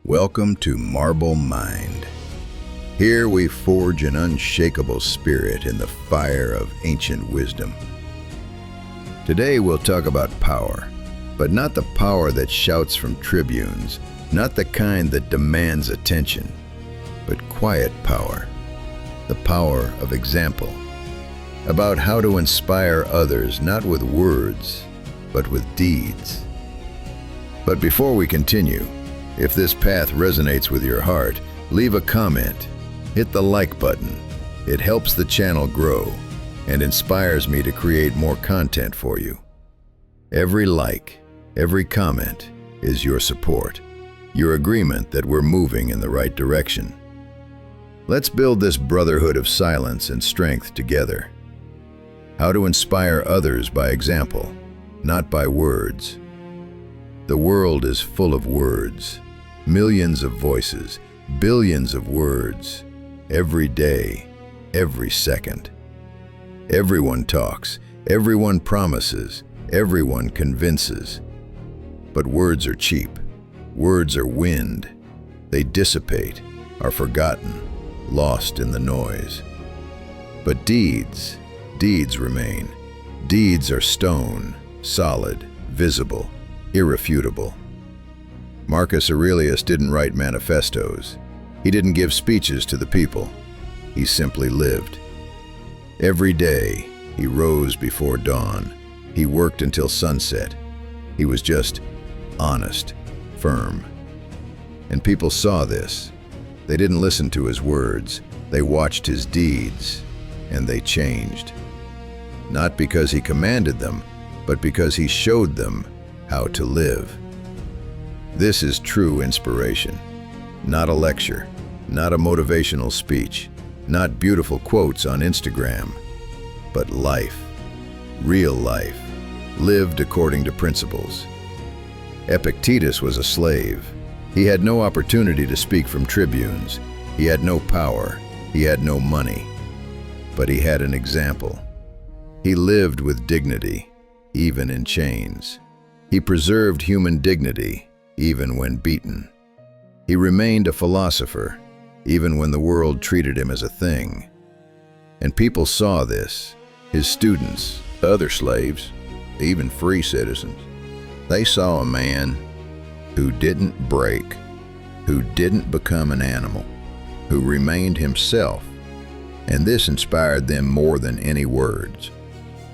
Welcome to Marble Mind. Here we forge an unshakable spirit in the fire of ancient wisdom. Today we'll talk about power, but not the power that shouts from tribunes, not the kind that demands attention, but quiet power, the power of example, about how to inspire others not with words, but with deeds. But before we continue, if this path resonates with your heart, leave a comment, hit the like button. It helps the channel grow and inspires me to create more content for you. Every like, every comment is your support, your agreement that we're moving in the right direction. Let's build this brotherhood of silence and strength together. How to inspire others by example, not by words. The world is full of words. Millions of voices, billions of words, every day, every second. Everyone talks, everyone promises, everyone convinces. But words are cheap. Words are wind. They dissipate, are forgotten, lost in the noise. But deeds remain. Deeds are stone, solid, visible, irrefutable. Marcus Aurelius didn't write manifestos. He didn't give speeches to the people. He simply lived. Every day, he rose before dawn. He worked until sunset. He was just honest, firm. And people saw this. They didn't listen to his words. They watched his deeds, and they changed. Not because he commanded them, but because he showed them how to live. This is true inspiration, not a lecture, not a motivational speech, not beautiful quotes on Instagram, but life, real life, lived according to principles. Epictetus was a slave. He had no opportunity to speak from tribunes. He had no power. He had no money. But he had an example. He lived with dignity, even in chains. He preserved human dignity, even when beaten. He remained a philosopher, even when the world treated him as a thing. And people saw this, his students, other slaves, even free citizens. They saw a man who didn't break, who didn't become an animal, who remained himself, and this inspired them more than any words.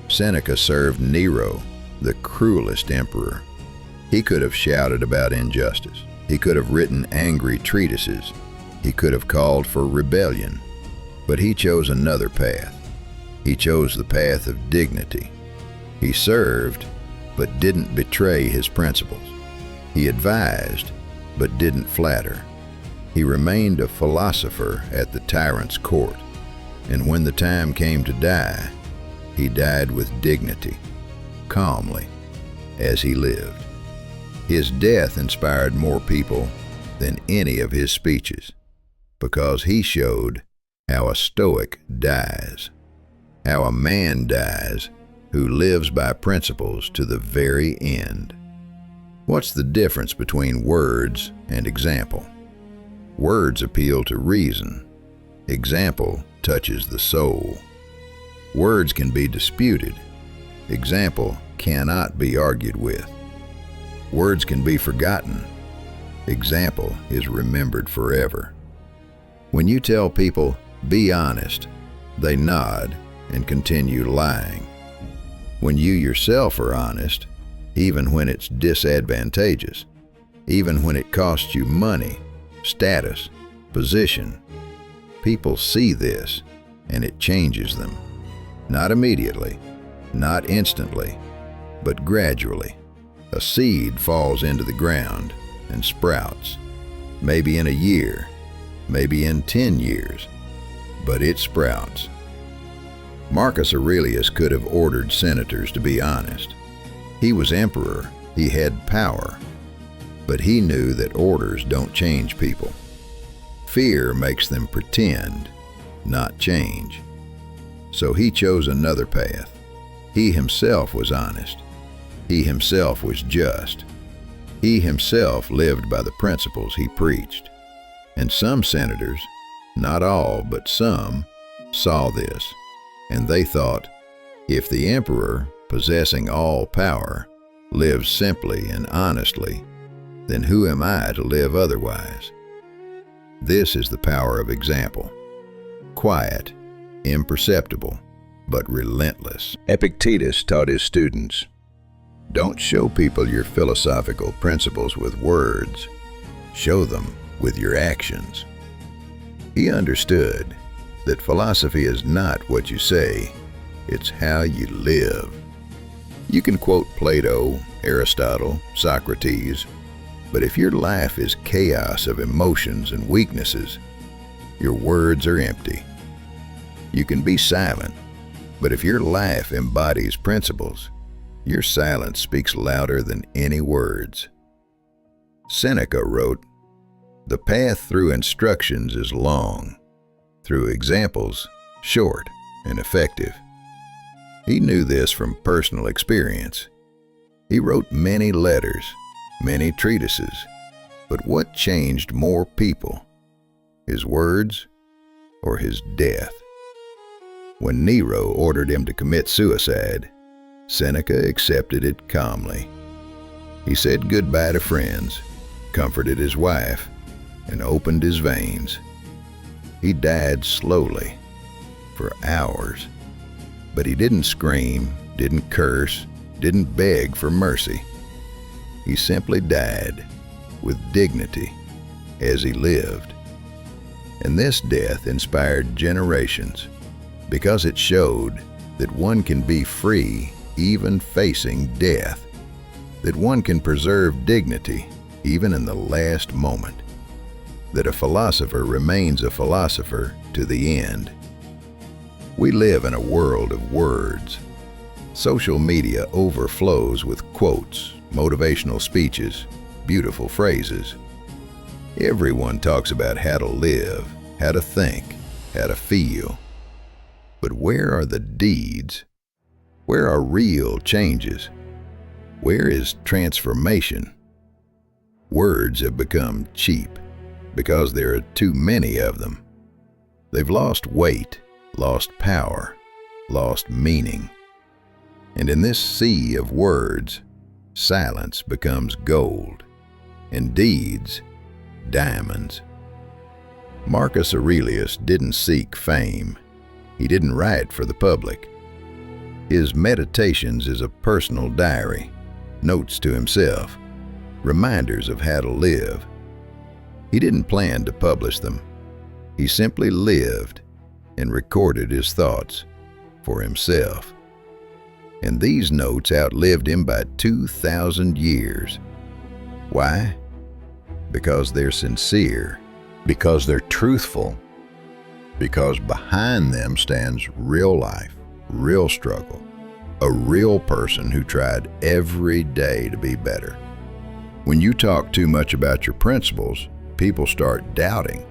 Seneca served Nero, the cruelest emperor. He could have shouted about injustice. He could have written angry treatises. He could have called for rebellion. But he chose another path. He chose the path of dignity. He served, but didn't betray his principles. He advised, but didn't flatter. He remained a philosopher at the tyrant's court. And when the time came to die, he died with dignity, calmly, as he lived. His death inspired more people than any of his speeches, because he showed how a Stoic dies, how a man dies who lives by principles to the very end. What's the difference between words and example? Words appeal to reason. Example touches the soul. Words can be disputed. Example cannot be argued with. Words can be forgotten. Example is remembered forever. When you tell people, be honest, they nod and continue lying. When you yourself are honest, even when it's disadvantageous, even when it costs you money, status, position, people see this and it changes them. Not immediately, not instantly, but gradually. A seed falls into the ground and sprouts, maybe in a year, maybe in 10 years, but it sprouts. Marcus Aurelius could have ordered senators to be honest. He was emperor, he had power, but he knew that orders don't change people. Fear makes them pretend, not change. So he chose another path. He himself was honest. He himself was just. He himself lived by the principles he preached. And some senators, not all, but some, saw this, and they thought, if the emperor, possessing all power, lives simply and honestly, then who am I to live otherwise? This is the power of example. Quiet, imperceptible, but relentless. Epictetus taught his students, don't show people your philosophical principles with words. Show them with your actions. He understood that philosophy is not what you say, it's how you live. You can quote Plato, Aristotle, Socrates, but if your life is chaos of emotions and weaknesses, your words are empty. You can be silent, but if your life embodies principles, your silence speaks louder than any words. Seneca wrote, the path through instructions is long, through examples, short and effective. He knew this from personal experience. He wrote many letters, many treatises, but what changed more people, his words or his death? When Nero ordered him to commit suicide, Seneca accepted it calmly. He said goodbye to friends, comforted his wife, and opened his veins. He died slowly, for hours, but he didn't scream, didn't curse, didn't beg for mercy. He simply died with dignity as he lived. And this death inspired generations because it showed that one can be free even facing death, that one can preserve dignity even in the last moment, that a philosopher remains a philosopher to the end. We live in a world of words. Social media overflows with quotes, motivational speeches, beautiful phrases. Everyone talks about how to live, how to think, how to feel. But where are the deeds? Where are real changes? Where is transformation? Words have become cheap because there are too many of them. They've lost weight, lost power, lost meaning. And in this sea of words, silence becomes gold, and deeds, diamonds. Marcus Aurelius didn't seek fame. He didn't write for the public. His Meditations is a personal diary, notes to himself, reminders of how to live. He didn't plan to publish them. He simply lived and recorded his thoughts for himself. And these notes outlived him by 2,000 years. Why? Because they're sincere, because they're truthful, because behind them stands real life, real struggle, a real person who tried every day to be better. When you talk too much about your principles, people start doubting.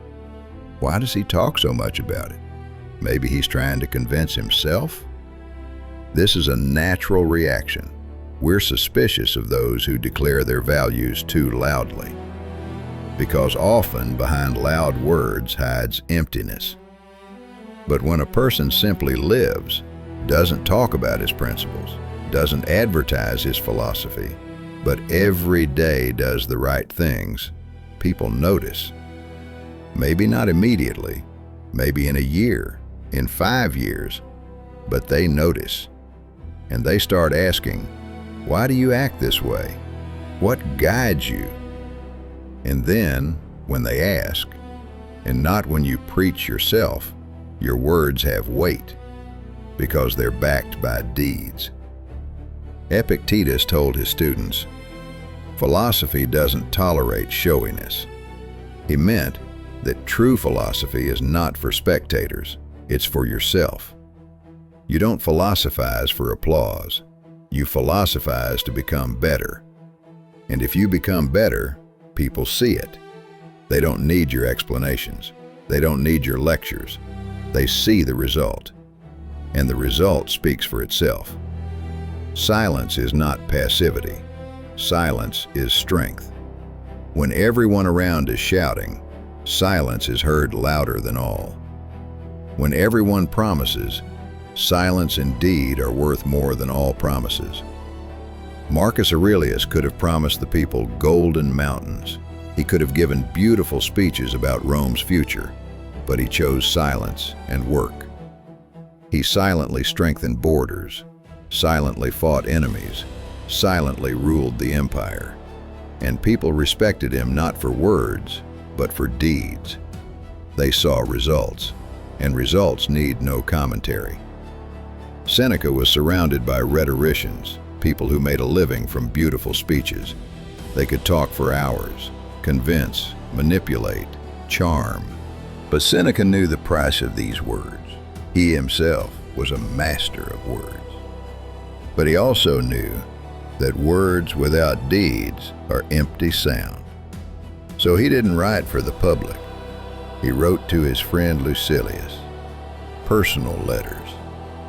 Why does he talk so much about it? Maybe he's trying to convince himself? This is a natural reaction. We're suspicious of those who declare their values too loudly, because often behind loud words hides emptiness. But when a person simply lives, doesn't talk about his principles, doesn't advertise his philosophy, but every day does the right things, people notice. Maybe not immediately, maybe in a year, in 5 years, but they notice. And they start asking, why do you act this way? What guides you? And then, when they ask, and not when you preach yourself, your words have weight, because they're backed by deeds. Epictetus told his students, philosophy doesn't tolerate showiness. He meant that true philosophy is not for spectators, it's for yourself. You don't philosophize for applause. You philosophize to become better. And if you become better, people see it. They don't need your explanations. They don't need your lectures. They see the result. And the result speaks for itself. Silence is not passivity. silence is strength. When everyone around is shouting, silence is heard louder than all. When everyone promises, silence and deed are worth more than all promises. Marcus Aurelius could have promised the people golden mountains. He could have given beautiful speeches about Rome's future, but he chose silence and work. He silently strengthened borders, silently fought enemies, silently ruled the empire. And people respected him not for words, but for deeds. They saw results, and results need no commentary. Seneca was surrounded by rhetoricians, people who made a living from beautiful speeches. They could talk for hours, convince, manipulate, charm. But Seneca knew the price of these words. He himself was a master of words. But he also knew that words without deeds are empty sound. So he didn't write for the public. He wrote to his friend Lucilius. Personal letters,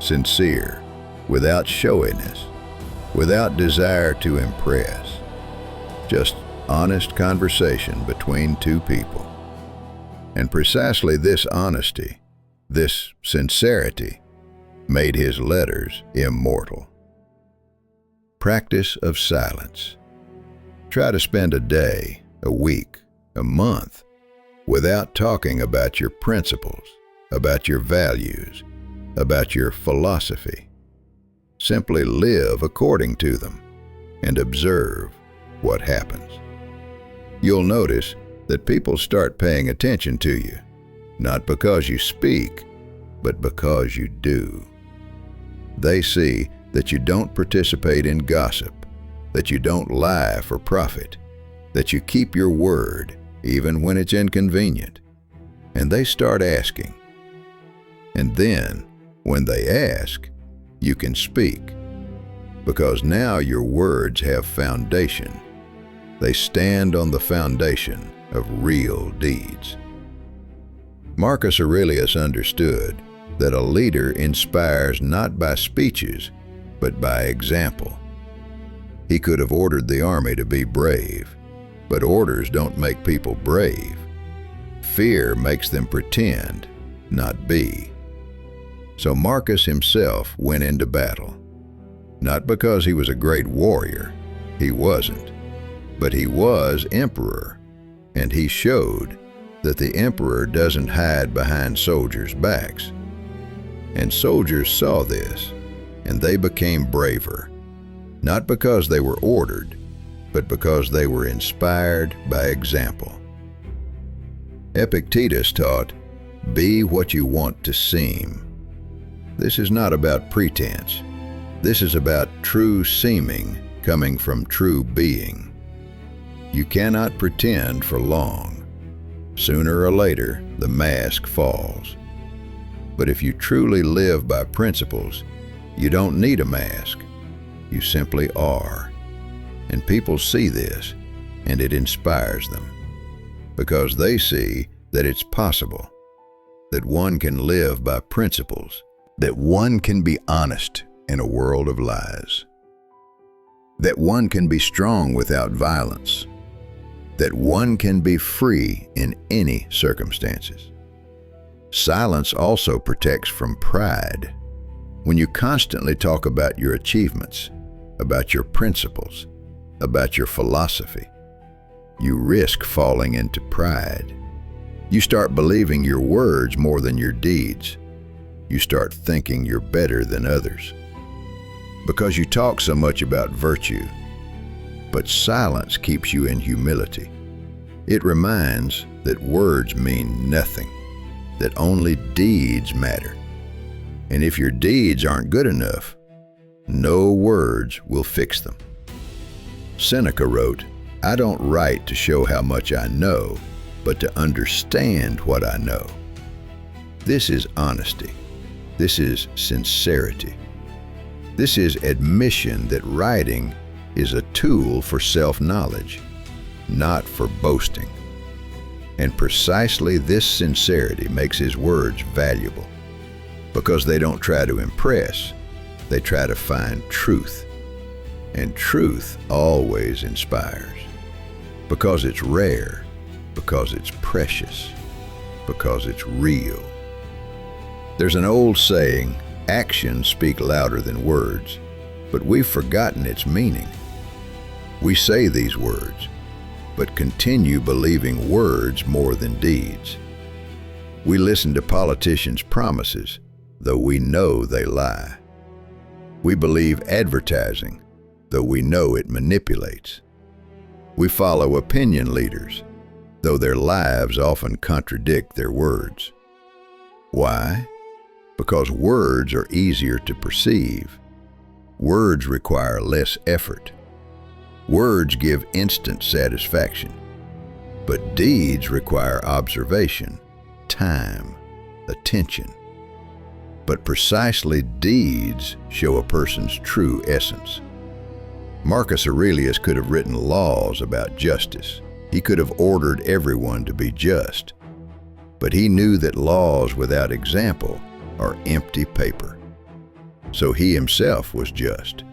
sincere, without showiness, without desire to impress. Just honest conversation between two people. And precisely this honesty, this sincerity, made his letters immortal. Practice of silence. Try to spend a day, a week, a month without talking about your principles, about your values, about your philosophy. Simply live according to them and observe what happens. You'll notice that people start paying attention to you, not because you speak, but because you do. They see that you don't participate in gossip, that you don't lie for profit, that you keep your word even when it's inconvenient. And they start asking. And then, when they ask, you can speak, because now your words have foundation. They stand on the foundation of real deeds. Marcus Aurelius understood that a leader inspires not by speeches, but by example. He could have ordered the army to be brave, but orders don't make people brave. Fear makes them pretend, not be. So Marcus himself went into battle, not because he was a great warrior, he wasn't, but he was emperor, and he showed that the emperor doesn't hide behind soldiers' backs. And soldiers saw this, and they became braver, not because they were ordered, but because they were inspired by example. Epictetus taught, "Be what you want to seem." This is not about pretense. This is about true seeming coming from true being. You cannot pretend for long. Sooner or later, the mask falls. But if you truly live by principles, you don't need a mask. You simply are. And people see this, and it inspires them, because they see that it's possible, that one can live by principles, that one can be honest in a world of lies, that one can be strong without violence, that one can be free in any circumstances. Silence also protects from pride. When you constantly talk about your achievements, about your principles, about your philosophy, you risk falling into pride. You start believing your words more than your deeds. You start thinking you're better than others, because you talk so much about virtue. But silence keeps you in humility. It reminds that words mean nothing, that only deeds matter. And if your deeds aren't good enough, no words will fix them. Seneca wrote, "I don't write to show how much I know, but to understand what I know." This is honesty. This is sincerity. This is admission that writing is a tool for self-knowledge, not for boasting. And precisely this sincerity makes his words valuable, because they don't try to impress, they try to find truth. And truth always inspires, because it's rare, because it's precious, because it's real. There's an old saying, actions speak louder than words, but we've forgotten its meaning. We say these words, but continue believing words more than deeds. We listen to politicians' promises, though we know they lie. We believe advertising, though we know it manipulates. We follow opinion leaders, though their lives often contradict their words. Why? Because words are easier to perceive. Words require less effort. Words give instant satisfaction. But deeds require observation, time, attention. But precisely deeds show a person's true essence. Marcus Aurelius could have written laws about justice. He could have ordered everyone to be just. But he knew that laws without example are empty paper. So he himself was just.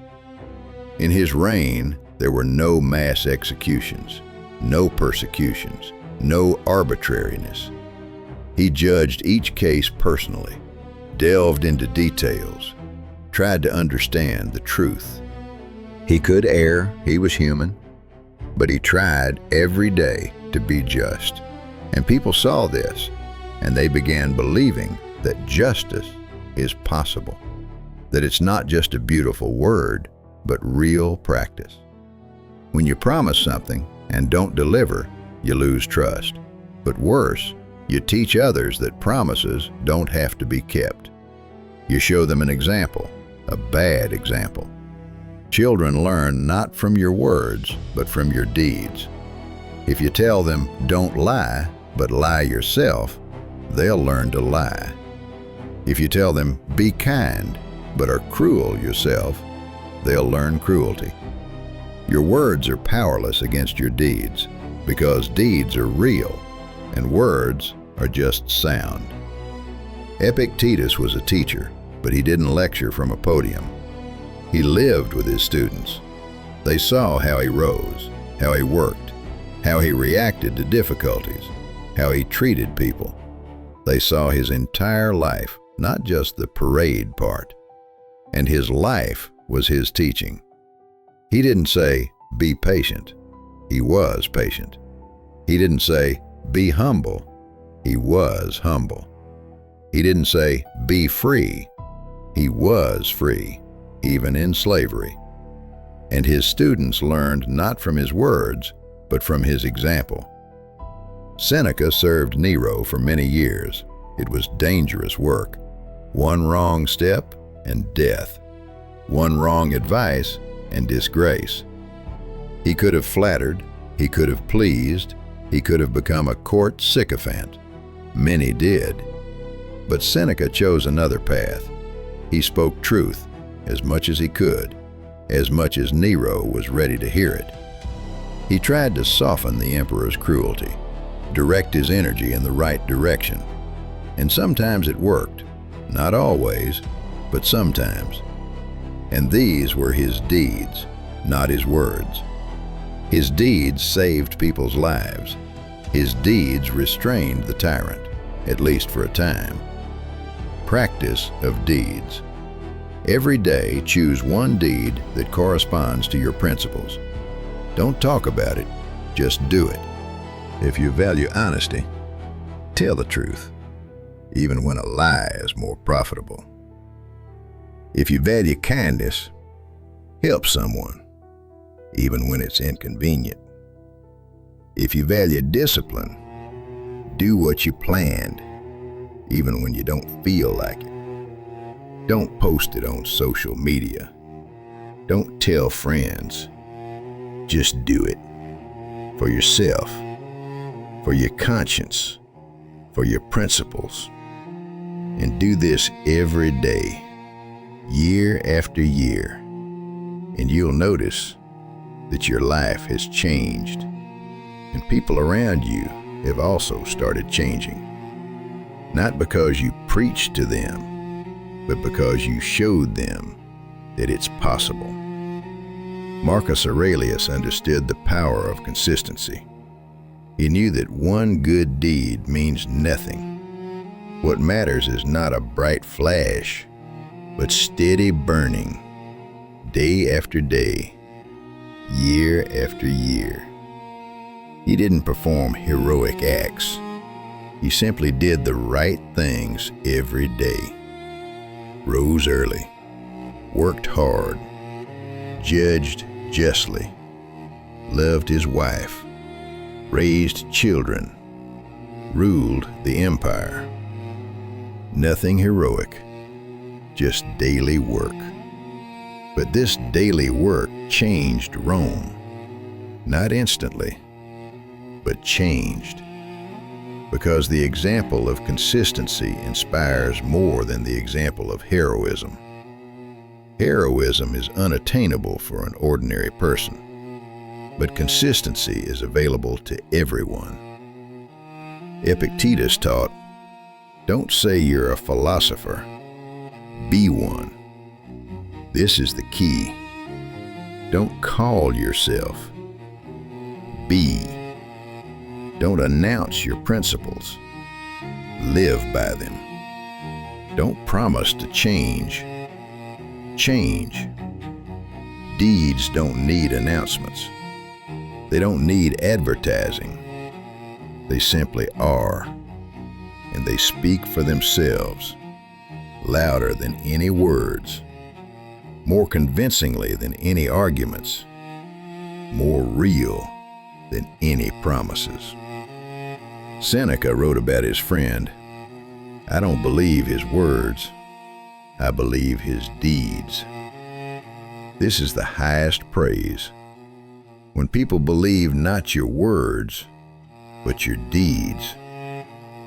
In his reign, there were no mass executions, no persecutions, no arbitrariness. He judged each case personally, delved into details, tried to understand the truth. He could err, he was human, but he tried every day to be just. And people saw this, and they began believing that justice is possible, that it's not just a beautiful word, but real practice. When you promise something and don't deliver, you lose trust. But worse, you teach others that promises don't have to be kept. You show them an example, a bad example. Children learn not from your words, but from your deeds. If you tell them, don't lie, but lie yourself, they'll learn to lie. If you tell them, be kind, but are cruel yourself, they'll learn cruelty. Your words are powerless against your deeds, because deeds are real, and words are just sound. Epictetus was a teacher, but he didn't lecture from a podium. He lived with his students. They saw how he rose, how he worked, how he reacted to difficulties, how he treated people. They saw his entire life, not just the parade part. And his life was his teaching. He didn't say, be patient. He was patient. He didn't say, be humble. He was humble. He didn't say, be free. He was free, even in slavery. And his students learned not from his words, but from his example. Seneca served Nero for many years. It was dangerous work. One wrong step and death. One wrong advice and disgrace. He could have flattered, he could have pleased, he could have become a court sycophant. Many did. But Seneca chose another path. He spoke truth as much as he could, as much as Nero was ready to hear it. He tried to soften the emperor's cruelty, direct his energy in the right direction. And sometimes it worked. Not always, but sometimes. And these were his deeds, not his words. His deeds saved people's lives. His deeds restrained the tyrant, at least for a time. Practice of deeds. Every day, choose one deed that corresponds to your principles. Don't talk about it, just do it. If you value honesty, tell the truth, even when a lie is more profitable. If you value kindness, help someone, even when it's inconvenient. If you value discipline, do what you planned, even when you don't feel like it. Don't post it on social media. Don't tell friends. Just do it. For yourself, for your conscience, for your principles. And do this every day, year after year. And you'll notice that your life has changed. And people around you have also started changing. Not because you preached to them, but because you showed them that it's possible. Marcus Aurelius understood the power of consistency. He knew that one good deed means nothing. What matters is not a bright flash, but steady burning, day after day, year after year. He didn't perform heroic acts. He simply did the right things every day. Rose early, worked hard, judged justly, loved his wife, raised children, ruled the empire. Nothing heroic, just daily work. But this daily work changed Rome. Not instantly, but changed. Because the example of consistency inspires more than the example of heroism. Heroism is unattainable for an ordinary person, but consistency is available to everyone. Epictetus taught, "Don't say you're a philosopher, be one." This is the key. Don't call yourself, be. Don't announce your principles, live by them. Don't promise to change, change. Deeds don't need announcements. They don't need advertising. They simply are, and they speak for themselves, louder than any words, more convincingly than any arguments, more real than any promises. Seneca wrote about his friend, "I don't believe his words, I believe his deeds." This is the highest praise. When people believe not your words, but your deeds.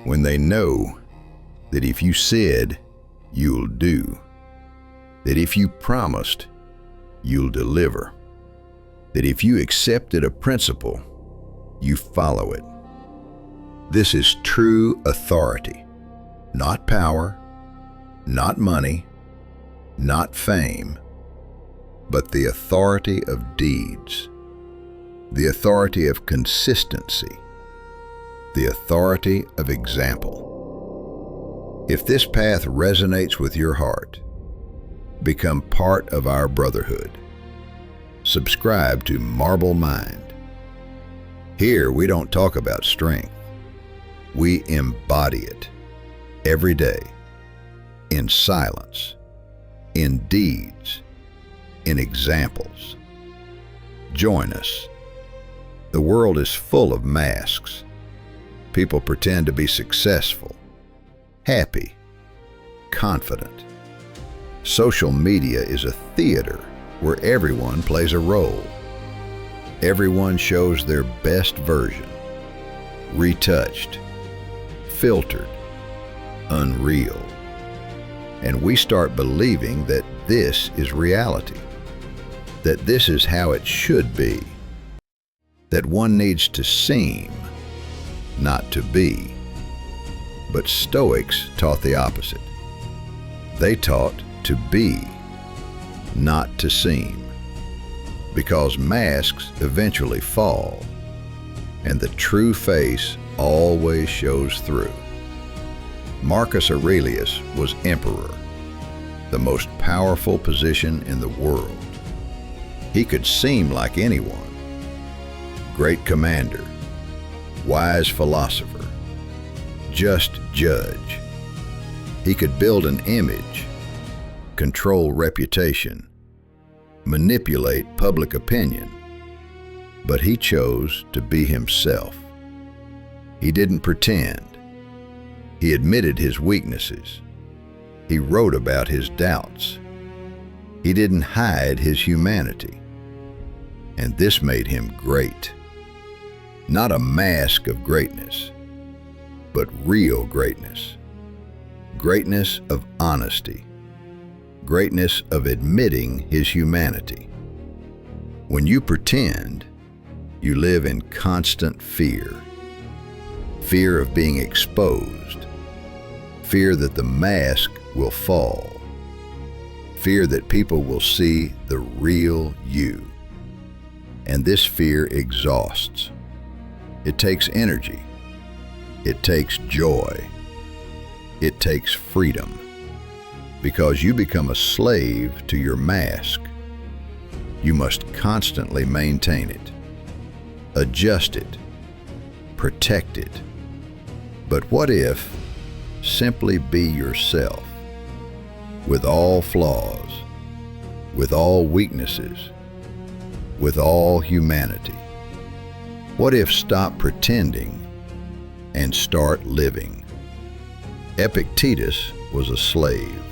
When they know that if you said, you'll do. That if you promised, you'll deliver. That if you accepted a principle, you follow it. This is true authority. Not power, not money, not fame, but the authority of deeds. The authority of consistency. The authority of example. If this path resonates with your heart, become part of our brotherhood. Subscribe to Marble Mind. Here we don't talk about strength. We embody it every day, in silence, in deeds, in examples. Join us. The world is full of masks. People pretend to be successful, happy, confident. Social media is a theater where everyone plays a role. Everyone shows their best version, retouched, filtered, unreal. And we start believing that this is reality, that this is how it should be, that one needs to seem, not to be. But Stoics taught the opposite. They taught to be, not to seem, because masks eventually fall, and the true face always shows through. Marcus Aurelius was emperor, the most powerful position in the world. He could seem like anyone. Great commander, wise philosopher, just judge. He could build an image, control reputation, manipulate public opinion, but he chose to be himself. He didn't pretend. He admitted his weaknesses. He wrote about his doubts. He didn't hide his humanity. And this made him great. Not a mask of greatness, but real greatness. Greatness of honesty. Greatness of admitting his humanity. When you pretend, you live in constant fear. Fear of being exposed. Fear that the mask will fall. Fear that people will see the real you. And this fear exhausts. It takes energy. It takes joy. It takes freedom. Because you become a slave to your mask. You must constantly maintain it, adjust it, protect it. But what if simply be yourself, with all flaws, with all weaknesses, with all humanity? What if stop pretending and start living? Epictetus was a slave,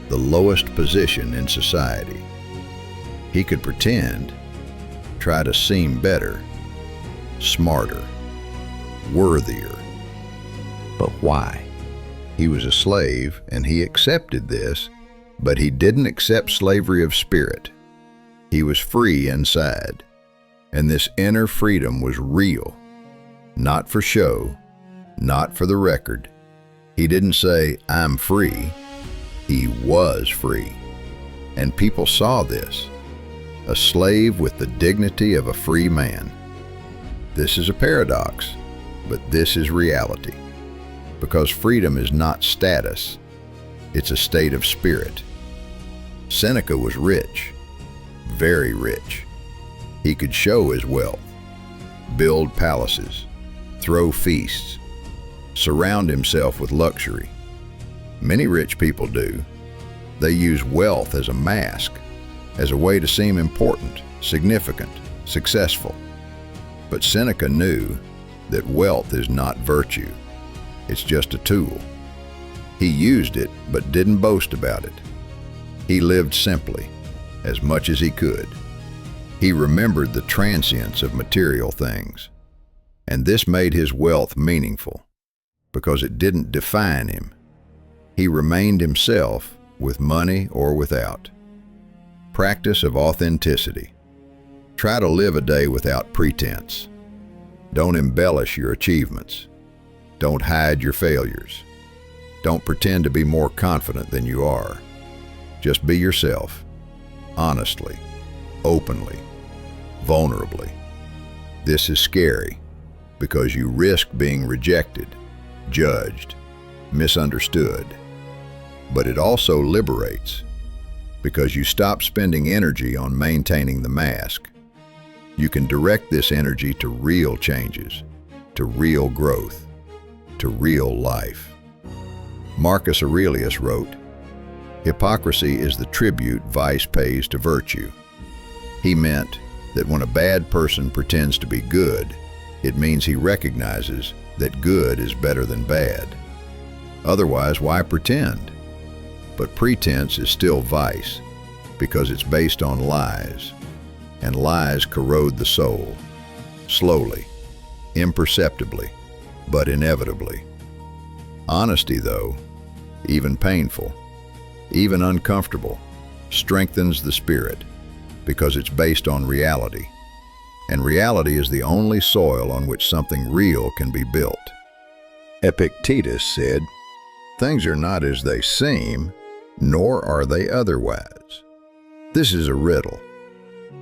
the lowest position in society. He could pretend, try to seem better, smarter, worthier. But why? He was a slave and he accepted this, but he didn't accept slavery of spirit. He was free inside, and this inner freedom was real, not for show, not for the record. He didn't say, "I'm free." He was free, and people saw this. A slave with the dignity of a free man. This is a paradox, but this is reality. Because freedom is not status, it's a state of spirit. Seneca was rich, very rich. He could show his wealth, build palaces, throw feasts, surround himself with luxury. Many rich people do. They use wealth as a mask, as a way to seem important, significant, successful. But Seneca knew that wealth is not virtue. It's just a tool. He used it, but didn't boast about it. He lived simply, as much as he could. He remembered the transience of material things, and this made his wealth meaningful, because it didn't define him. He remained himself, with money or without. Practice of authenticity. Try to live a day without pretense. Don't embellish your achievements. Don't hide your failures. Don't pretend to be more confident than you are. Just be yourself, honestly, openly, vulnerably. This is scary because you risk being rejected, judged, misunderstood. But it also liberates because you stop spending energy on maintaining the mask. You can direct this energy to real changes, to real growth, to real life. Marcus Aurelius wrote, "Hypocrisy is the tribute vice pays to virtue." He meant that when a bad person pretends to be good, it means he recognizes that good is better than bad. Otherwise, why pretend? But pretense is still vice because it's based on lies, and lies corrode the soul, slowly, imperceptibly, but inevitably. Honesty, though, even painful, even uncomfortable, strengthens the spirit because it's based on reality, and reality is the only soil on which something real can be built. Epictetus said, "Things are not as they seem, nor are they otherwise." This is a riddle,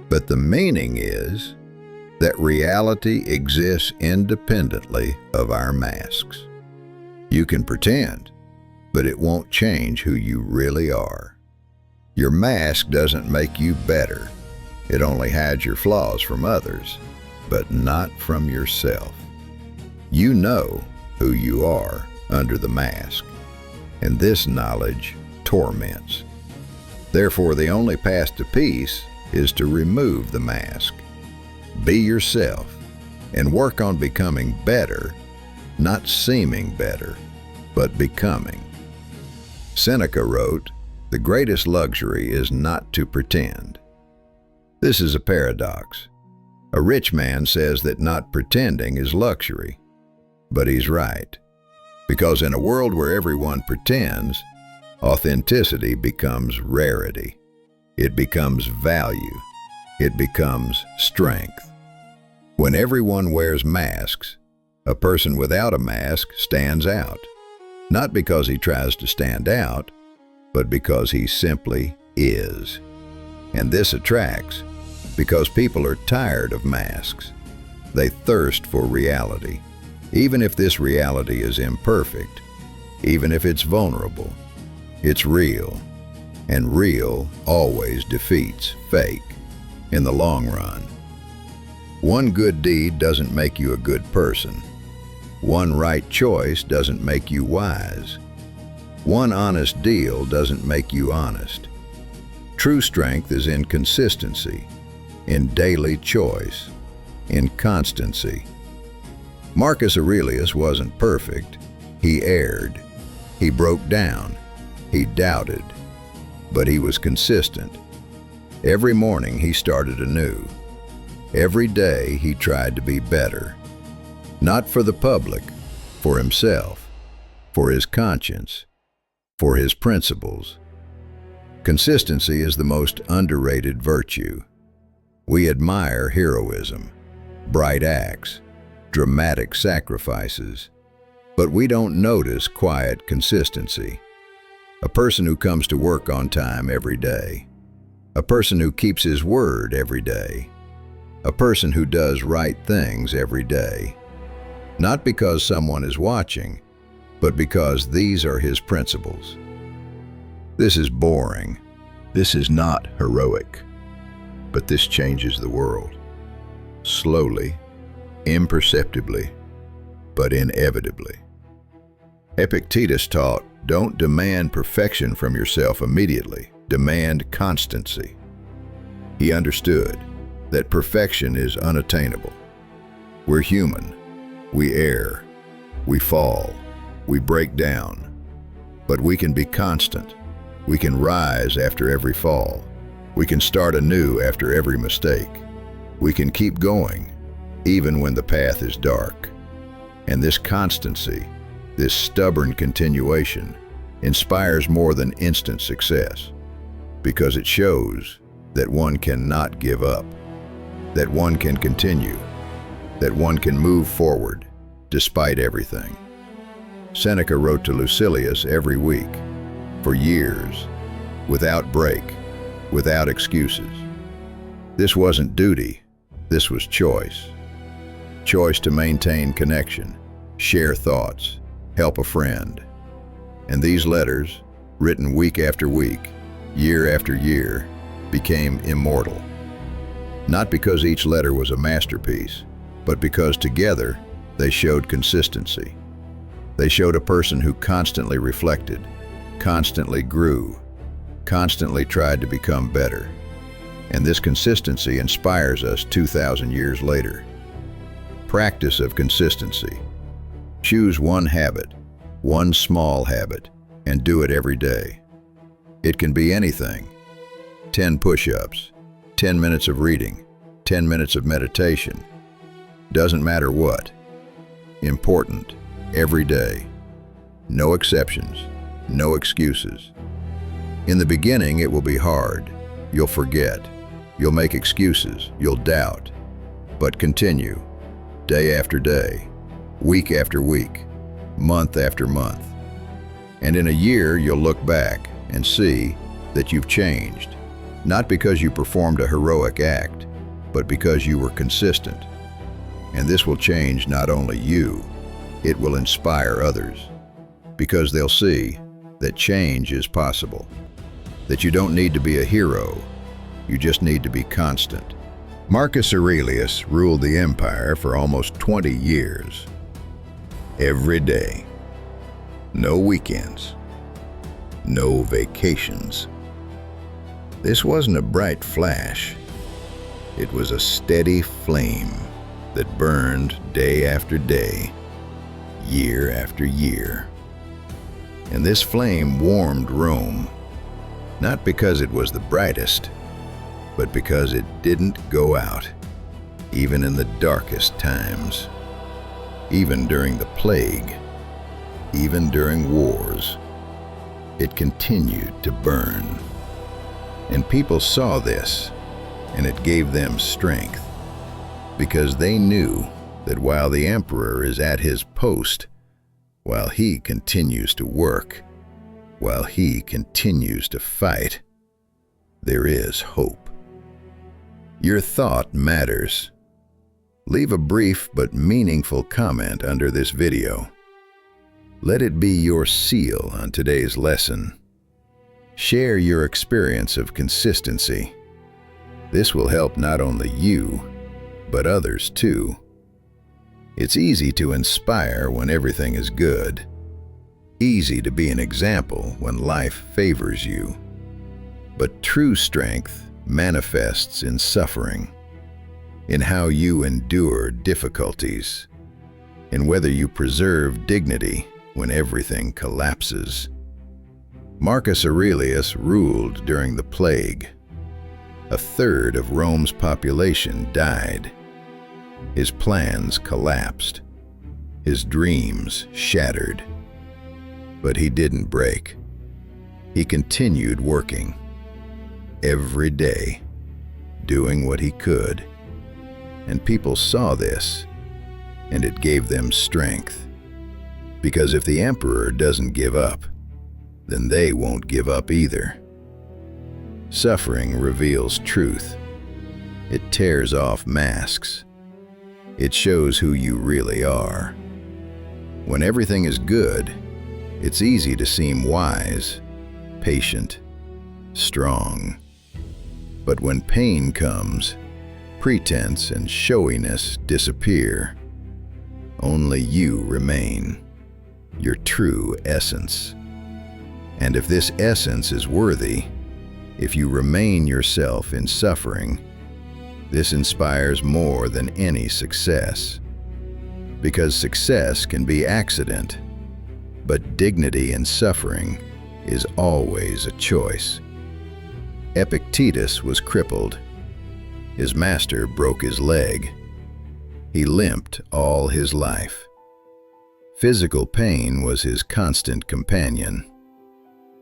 but the meaning is that reality exists independently of our masks. You can pretend, but it won't change who you really are. Your mask doesn't make you better. It only hides your flaws from others, but not from yourself. You know who you are under the mask, and this knowledge torments. Therefore, the only path to peace is to remove the mask. Be yourself and work on becoming better, not seeming better, but becoming. Seneca wrote, "The greatest luxury is not to pretend." This is a paradox. A rich man says that not pretending is luxury, but he's right. Because in a world where everyone pretends, authenticity becomes rarity. It becomes value. It becomes strength. When everyone wears masks, a person without a mask stands out. Not because he tries to stand out, but because he simply is. And this attracts, Because people are tired of masks. They thirst for reality, even if this reality is imperfect, even if it's vulnerable. It's real, and real always defeats fake in the long run. One good deed doesn't make you a good person. One right choice doesn't make you wise. One honest deal doesn't make you honest. True strength is in consistency, in daily choice, in constancy. Marcus Aurelius wasn't perfect. He erred. He broke down. He doubted. But he was consistent. Every morning he started anew. Every day he tried to be better. Not for the public, for himself, for his conscience, for his principles. Consistency is the most underrated virtue. We admire heroism, bright acts, dramatic sacrifices, but we don't notice quiet consistency. A person who comes to work on time every day. A person who keeps his word every day. A person who does right things every day. Not because someone is watching, but because these are his principles. This is boring. This is not heroic. But this changes the world. Slowly, imperceptibly, but inevitably. Epictetus taught, don't demand perfection from yourself immediately. Demand constancy. He understood that perfection is unattainable. We're human. We err. We fall. We break down. But we can be constant. We can rise after every fall. We can start anew after every mistake. We can keep going, even when the path is dark. And this constancy, this stubborn continuation, inspires more than instant success, because it shows that one cannot give up, that one can continue, that one can move forward despite everything. Seneca wrote to Lucilius every week, for years, without break, without excuses. This wasn't duty, this was choice. Choice to maintain connection, share thoughts, help a friend. And these letters, written week after week, year after year, became immortal. Not because each letter was a masterpiece, but because together they showed consistency. They showed a person who constantly reflected, constantly grew, constantly tried to become better. And this consistency inspires us 2,000 years later. Practice of consistency. Choose one habit, one small habit, and do it every day. It can be anything. 10 push-ups, 10 minutes of reading, 10 minutes of meditation. Doesn't matter what. Important, every day. No exceptions, no excuses. In the beginning, it will be hard. You'll forget. You'll make excuses. You'll doubt. But continue, day after day, week after week, month after month. And in a year, you'll look back and see that you've changed, not because you performed a heroic act, but because you were consistent. And this will change not only you, it will inspire others, because they'll see that change is possible, that you don't need to be a hero, you just need to be constant. Marcus Aurelius ruled the empire for almost 20 years. Every day. No weekends. No vacations. This wasn't a bright flash. It was a steady flame that burned day after day, year after year. And this flame warmed Rome, not because it was the brightest, but because it didn't go out, even in the darkest times, even during the plague, even during wars. It continued to burn. And people saw this, and it gave them strength, because they knew that while the emperor is at his post, while he continues to work, while he continues to fight, there is hope. Your thought matters. Leave a brief but meaningful comment under this video. Let it be your seal on today's lesson. Share your experience of consistency. This will help not only you, but others too. It's easy to inspire when everything is good. Easy to be an example when life favors you. But true strength manifests in suffering, in how you endure difficulties, in whether you preserve dignity when everything collapses. Marcus Aurelius ruled during the plague. A third of Rome's population died. His plans collapsed. His dreams shattered. But he didn't break. He continued working. Every day, doing what he could. And people saw this, and it gave them strength. Because if the emperor doesn't give up, then they won't give up either. Suffering reveals truth. It tears off masks. It shows who you really are. When everything is good, it's easy to seem wise, patient, strong. But when pain comes, pretense and showiness disappear. Only you remain, your true essence. And if this essence is worthy, if you remain yourself in suffering, this inspires more than any success. Because success can be accident, but dignity in suffering is always a choice. Epictetus was crippled. His master broke his leg. He limped all his life. Physical pain was his constant companion.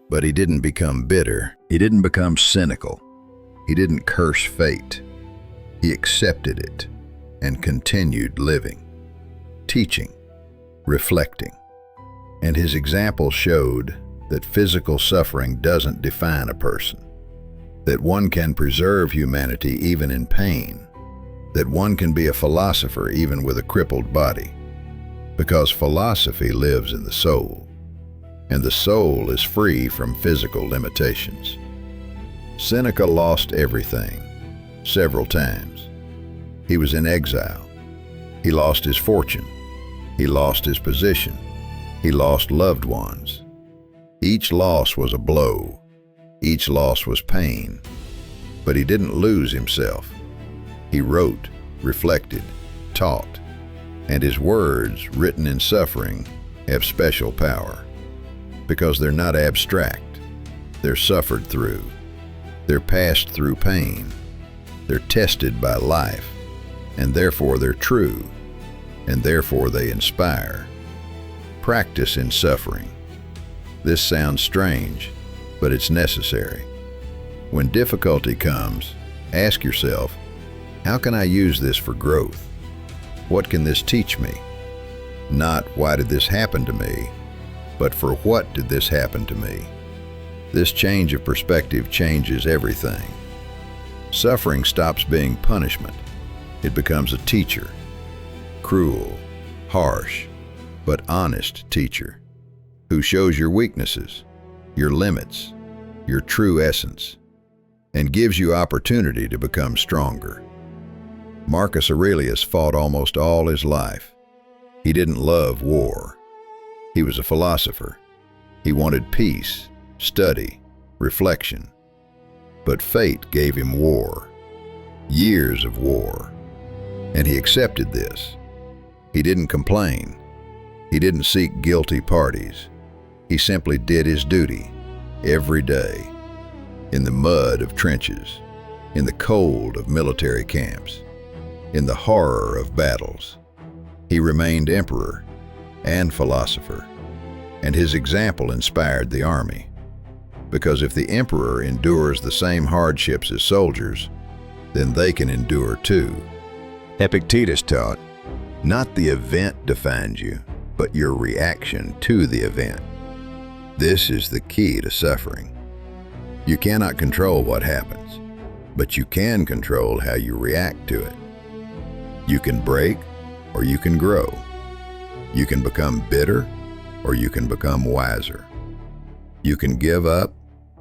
But he didn't become bitter. He didn't become cynical. He didn't curse fate. He accepted it and continued living, teaching, reflecting. And his example showed that physical suffering doesn't define a person, that one can preserve humanity even in pain, that one can be a philosopher even with a crippled body, because philosophy lives in the soul, and the soul is free from physical limitations. Seneca lost everything, several times. He was in exile. He lost his fortune. He lost his position. He lost loved ones. Each loss was a blow. Each loss was pain. But he didn't lose himself. He wrote, reflected, taught, and his words, written in suffering, have special power. Because they're not abstract. They're suffered through. They're passed through pain. They're tested by life, and therefore they're true, and therefore they inspire. Practice in suffering. This sounds strange, but it's necessary. When difficulty comes, ask yourself, how can I use this for growth? What can this teach me? Not why did this happen to me, but for what did this happen to me? This change of perspective changes everything. Suffering stops being punishment. It becomes a teacher. Cruel, harsh, but honest teacher who shows your weaknesses, your limits, your true essence, and gives you opportunity to become stronger. Marcus Aurelius fought almost all his life. He didn't love war. He was a philosopher. He wanted peace, study, reflection. But fate gave him war, years of war, and he accepted this. He didn't complain. He didn't seek guilty parties. He simply did his duty every day, in the mud of trenches, in the cold of military camps, in the horror of battles. He remained emperor and philosopher, and his example inspired the army. Because if the emperor endures the same hardships as soldiers, then they can endure too. Epictetus taught, not the event defines you, but your reaction to the event. This is the key to suffering. You cannot control what happens, but you can control how you react to it. You can break or you can grow. You can become bitter or you can become wiser. You can give up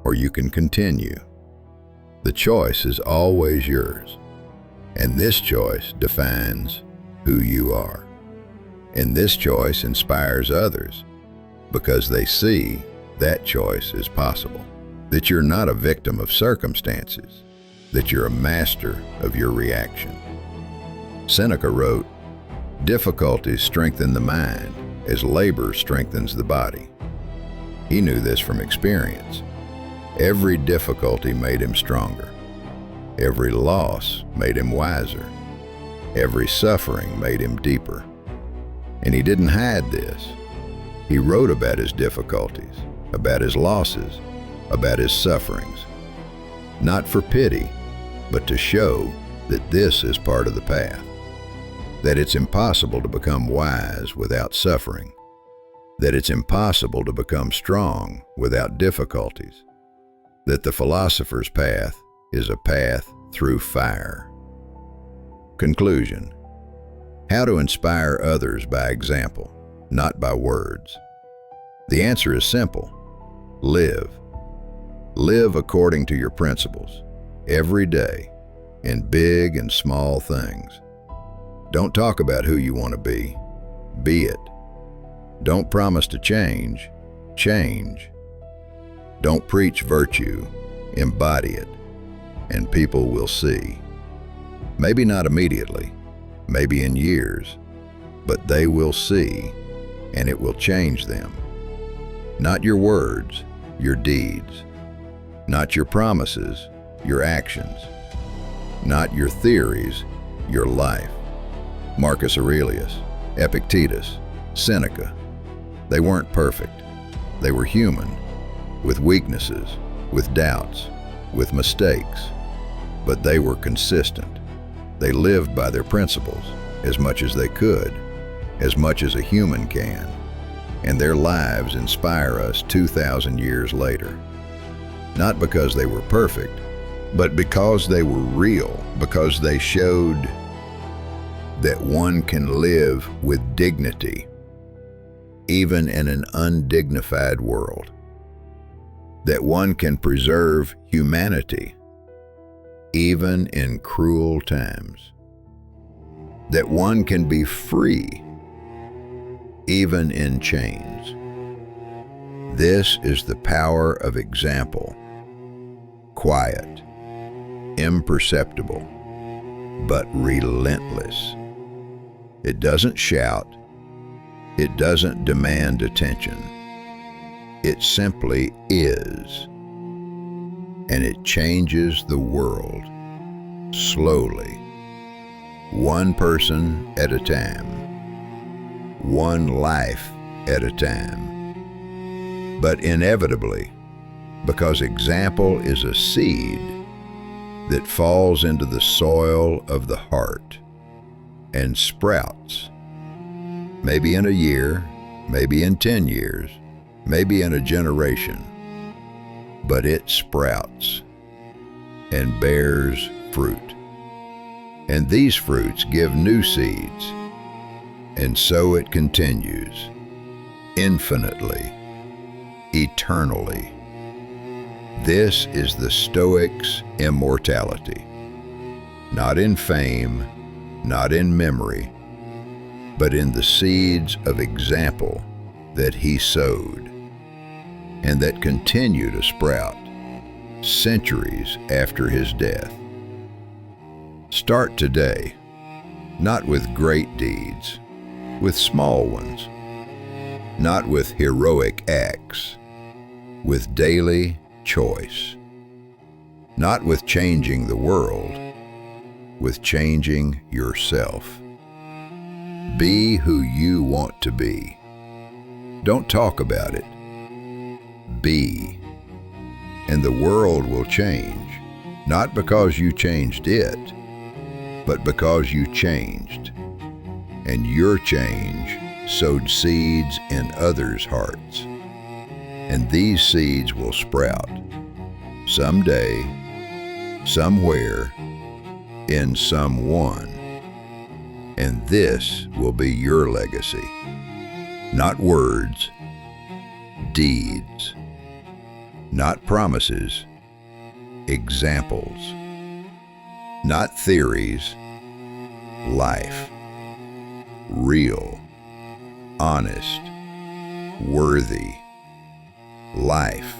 or you can continue. The choice is always yours, and this choice defines who you are. And this choice inspires others because they see that choice is possible, that you're not a victim of circumstances, that you're a master of your reaction. Seneca wrote, "Difficulties strengthen the mind as labor strengthens the body." He knew this from experience. Every difficulty made him stronger. Every loss made him wiser. Every suffering made him deeper. And he didn't hide this. He wrote about his difficulties, about his losses, about his sufferings, not for pity, but to show that this is part of the path, that it's impossible to become wise without suffering, that it's impossible to become strong without difficulties, that the philosopher's path is a path through fire. Conclusion: how to inspire others by example, not by words. The answer is simple. Live. Live according to your principles, every day, in big and small things. Don't talk about who you want to be it. Don't promise to change, change. Don't preach virtue, embody it, and people will see. Maybe not immediately, maybe in years, but they will see, and it will change them. Not your words, your deeds. Not your promises, your actions. Not your theories, your life. Marcus Aurelius, Epictetus, Seneca. They weren't perfect. They were human, with weaknesses, with doubts, with mistakes. But they were consistent. They lived by their principles as much as they could, as much as a human can. And their lives inspire us 2,000 years later. Not because they were perfect, but because they were real, because they showed that one can live with dignity, even in an undignified world, that one can preserve humanity, even in cruel times, that one can be free, even in chains. This is the power of example. Quiet, imperceptible, but relentless. It doesn't shout. It doesn't demand attention. It simply is. And it changes the world, slowly, one person at a time, one life at a time. But inevitably, because example is a seed that falls into the soil of the heart and sprouts, maybe in a year, maybe in 10 years, maybe in a generation, but it sprouts and bears fruit. And these fruits give new seeds, and so it continues, infinitely, eternally. This is the Stoic's immortality. Not in fame, not in memory, but in the seeds of example that he sowed, and that continue to sprout centuries after his death. Start today, not with great deeds, with small ones, not with heroic acts, with daily choice, not with changing the world, with changing yourself. Be who you want to be. Don't talk about it. Be. And the world will change, not because you changed it, but because you changed. And your change sowed seeds in others' hearts. And these seeds will sprout someday, somewhere, in someone. And this will be your legacy. Not words, deeds. Not promises, examples. Not theories, life. Real, honest, worthy life.